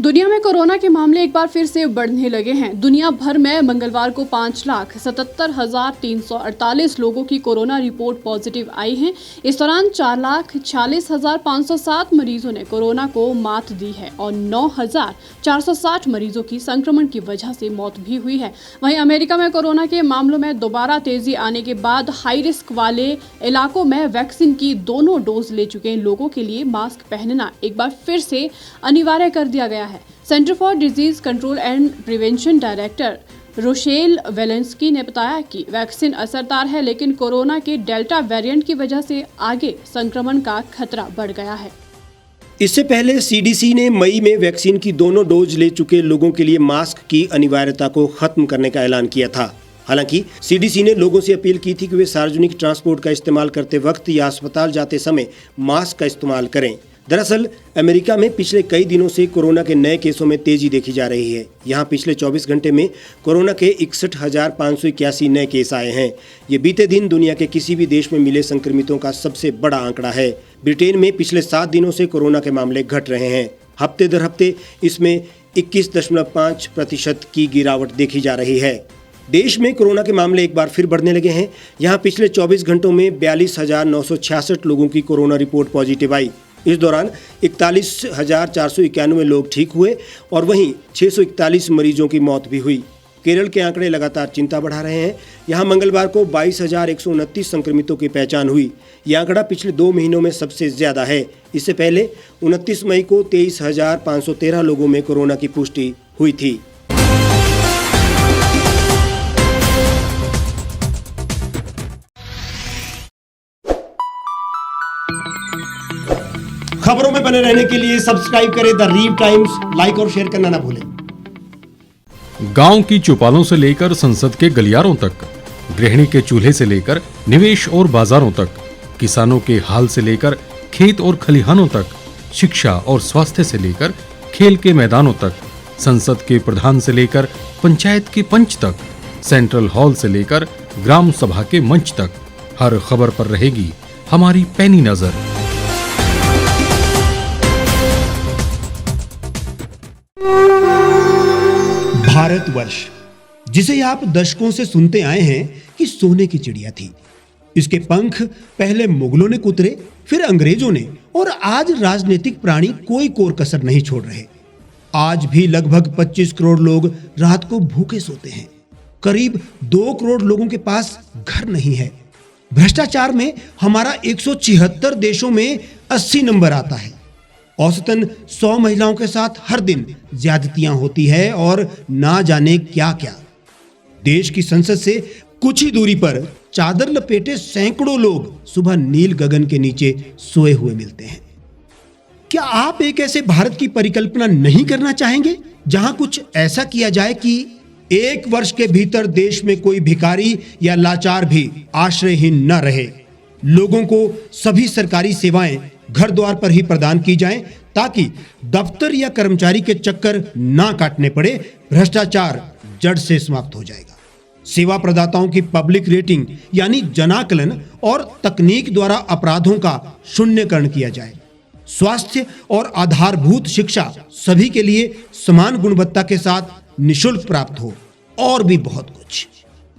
दुनिया में कोरोना के मामले एक बार फिर से बढ़ने लगे हैं। दुनिया भर में मंगलवार को 5,77,348 लोगों की कोरोना रिपोर्ट पॉजिटिव आई है। इस दौरान 4,46,507 मरीजों ने कोरोना को मात दी है और 9,460 मरीजों की संक्रमण की वजह से मौत भी हुई है। वहीं अमेरिका में कोरोना के मामलों में दोबारा तेजी आने के बाद हाई रिस्क वाले इलाकों में वैक्सीन की दोनों डोज ले चुके लोगों के लिए मास्क पहनना एक बार फिर से अनिवार्य कर दिया गया है। Center for Disease Control and Prevention director Rochelle Walensky ने बताया कि वैक्सीन असरदार है, लेकिन कोरोना के डेल्टा वेरिएंट की वजह से आगे संक्रमण का खतरा बढ़ गया है। इससे पहले सीडीसी ने मई में वैक्सीन की दोनों डोज ले चुके लोगों के लिए मास्क की अनिवार्यता को खत्म करने का ऐलान किया था। हालांकि सीडीसी ने लोगों से अपील की थी कि वे सार्वजनिक ट्रांसपोर्ट का इस्तेमाल करते वक्त या अस्पताल जाते समय मास्क का इस्तेमाल करें। दरअसल अमेरिका में पिछले कई दिनों से कोरोना के नए केसों में तेजी देखी जा रही है। यहां पिछले 24 घंटे में कोरोना के 61,581 नए केस आए हैं। ये बीते दिन दुनिया के किसी भी देश में मिले संक्रमितों का सबसे बड़ा आंकड़ा है। ब्रिटेन में पिछले 7 दिनों से कोरोना के मामले घट रहे हैं। हफ्ते दर हफ्ते इसमें 21.5% की गिरावट देखी जा रही है। देश में कोरोना के मामले एक बार फिर बढ़ने लगे हैं। यहाँ पिछले 24 घंटों में 42,966 लोगों की कोरोना रिपोर्ट पॉजिटिव आई। इस दौरान 41,491 लोग ठीक हुए और वहीं 641 मरीजों की मौत भी हुई। केरल के आंकड़े लगातार चिंता बढ़ा रहे हैं। यहाँ मंगलवार को 22,129 संक्रमितों की पहचान हुई। यह आंकड़ा पिछले 2 महीनों में सबसे ज्यादा है। इससे पहले 29 मई को 23,513 लोगों में कोरोना की पुष्टि हुई थी। खबरों में बने रहने के लिए सब्सक्राइब करें द रीव टाइम्स, लाइक और शेयर करना ना भूलें। गांव की चौपालों से लेकर संसद के गलियारों तक, गृहिणी के चूल्हे से लेकर निवेश और बाजारों तक, किसानों के हाल से लेकर खेत और खलिहानों तक, शिक्षा और स्वास्थ्य से लेकर खेल के मैदानों तक, संसद के प्रधान से लेकर पंचायत के पंच तक, सेंट्रल हॉल से लेकर ग्राम सभा के मंच तक, हर खबर पर रहेगी हमारी पैनी नजर। भारतवर्ष, जिसे आप दशकों से सुनते आए हैं कि सोने की चिड़िया थी। इसके पंख पहले मुगलों ने कुतरे, फिर अंग्रेजों ने, और आज राजनीतिक प्राणी कोई कोर कसर नहीं छोड़ रहे। आज भी लगभग 25 करोड़ लोग रात को भूखे सोते हैं। करीब 2 करोड़ लोगों के पास घर नहीं है। भ्रष्टाचार में हमारा 176 देशों में 80 नंबर आता है। औसतन 100 महिलाओं के साथ हर दिन ज्यादतियां होती है और ना जाने क्या क्या। देश की संसद से कुछ ही दूरी पर चादर लपेटे सैकड़ों लोग सुबह नील गगन के नीचे सोए हुए मिलते हैं। क्या आप एक ऐसे भारत की परिकल्पना नहीं करना चाहेंगे जहां कुछ ऐसा किया जाए कि 1 वर्ष के भीतर देश में कोई भिखारी या लाचार भी आश्रयहीन न रहे? लोगों को सभी सरकारी सेवाएं घर द्वार पर ही प्रदान की जाएं, ताकि दफ्तर या कर्मचारी के चक्कर ना काटने पड़े। भ्रष्टाचार जड़ से समाप्त हो जाएगा। सेवा प्रदाताओं की पब्लिक रेटिंग यानी जनाकलन और तकनीक द्वारा अपराधों का शून्यकरण किया जाए। स्वास्थ्य और आधारभूत शिक्षा सभी के लिए समान गुणवत्ता के साथ निःशुल्क प्राप्त हो, और भी बहुत कुछ।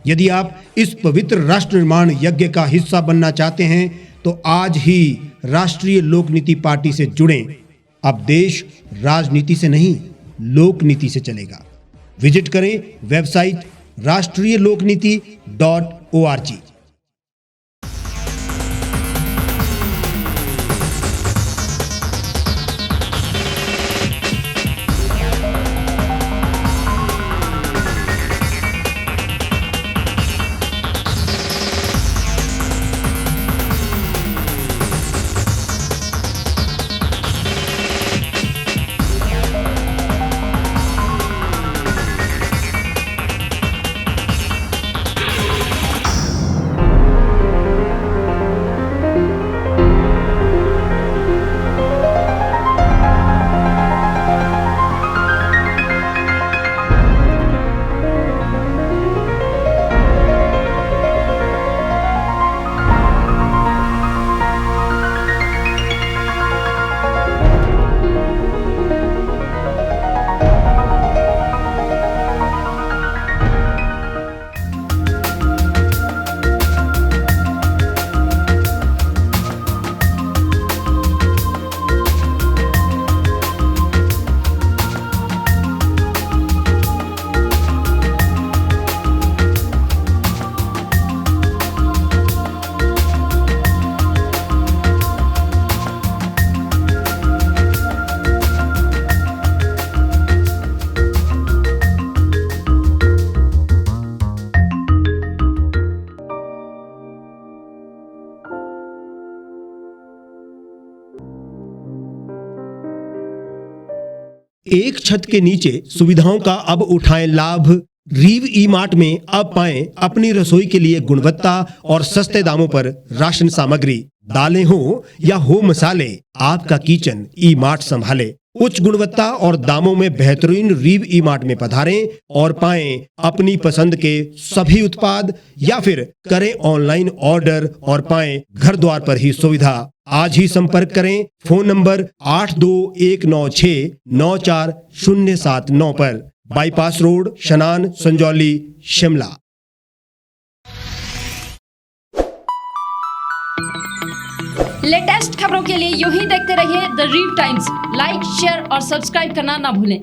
यदि आप इस पवित्र राष्ट्र निर्माण यज्ञ का हिस्सा बनना चाहते हैं तो आज ही राष्ट्रीय लोक नीति पार्टी से जुड़ें। अब देश राजनीति से नहीं, लोक नीति से चलेगा। विजिट करें वेबसाइट rashtriyalokniti.org। एक छत के नीचे सुविधाओं का अब उठाएं लाभ। रीव ई मार्ट में अब पाएं अपनी रसोई के लिए गुणवत्ता और सस्ते दामों पर राशन सामग्री। दालें हो या हो मसाले, आपका किचन ई मार्ट संभाले। उच्च गुणवत्ता और दामों में बेहतरीन रीव ई मार्ट में पधारें और पाएं अपनी पसंद के सभी उत्पाद, या फिर करें ऑनलाइन ऑर्डर और पाएं घर द्वार पर ही सुविधा। आज ही संपर्क करें फोन नंबर 8219694079 पर, बाईपास रोड, शनान, संजौली, शिमला। लेटेस्ट खबरों के लिए यूं ही देखते रहिए द रीव टाइम्स। लाइक, शेयर और सब्सक्राइब करना ना भूलें।